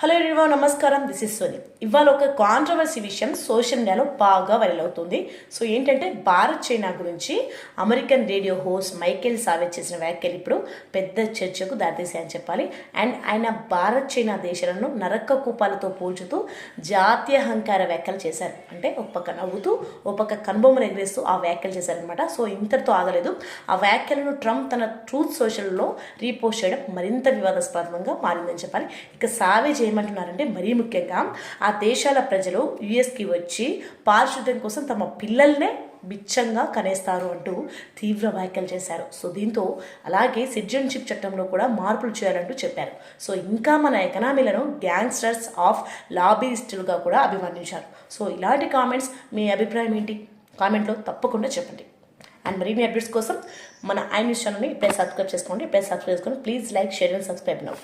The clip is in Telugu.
హలో ఎవ్రీవన్, నమస్కారం. This is Soni. ఇవాళ ఒక కాంట్రవర్సీ విషయం సోషల్ మీడియాలో బాగా వైరల్ అవుతుంది. సో ఏంటంటే భారత్ చైనా గురించి American radio host Michael Savage చేసిన వ్యాఖ్యలు ఇప్పుడు పెద్ద చర్చకు దారితీసాయని చెప్పాలి. అండ్ ఆయన భారత్ చైనా దేశాలను నరక కూపాలతో పోల్చుతూ జాతీయహంకార వ్యాఖ్యలు చేశారు. అంటే ఒక పక్క నవ్వుతూ ఒక పక్క కనుబొమ్మలు ఎగిరేస్తూ ఆ వ్యాఖ్యలు చేశారనమాట. సో ఇంతటితో ఆగలేదు. ఆ వ్యాఖ్యలను ట్రంప్ తన ట్రూత్ సోషల్లో రీపోస్ట్ చేయడం మరింత వివాదాస్పదంగా మారిందని చెప్పాలి. ఇక సావేజ్ ఏమంటున్నారంటే, మరీ ముఖ్యంగా ఆ దేశాల ప్రజలు యుఎస్కి వచ్చి పారిశుద్ధ్యం కోసం తమ పిల్లల్నే బిచ్చంగా కనేస్తారు అంటూ తీవ్ర వ్యాఖ్యలు చేశారు. సో దీంతో అలాగే సిటిజన్షిప్ చట్టంలో కూడా మార్పులు చేయాలంటూ చెప్పారు. సో ఇంకా మన ఎకనామీలను గ్యాంగ్స్టర్స్ ఆఫ్ లాబీయిస్టులుగా కూడా అభివర్ణించారు. సో ఇలాంటి కామెంట్స్ మీ అభిప్రాయం ఏంటి? కామెంట్లో తప్పకుండా చెప్పండి. అండ్ మరిన్ని అప్డేట్స్ కోసం మన ఐ న్యూస్ ఛానల్ని ఇప్పుడే సబ్స్క్రైబ్ చేసుకోండి. Please like, share and subscribe now.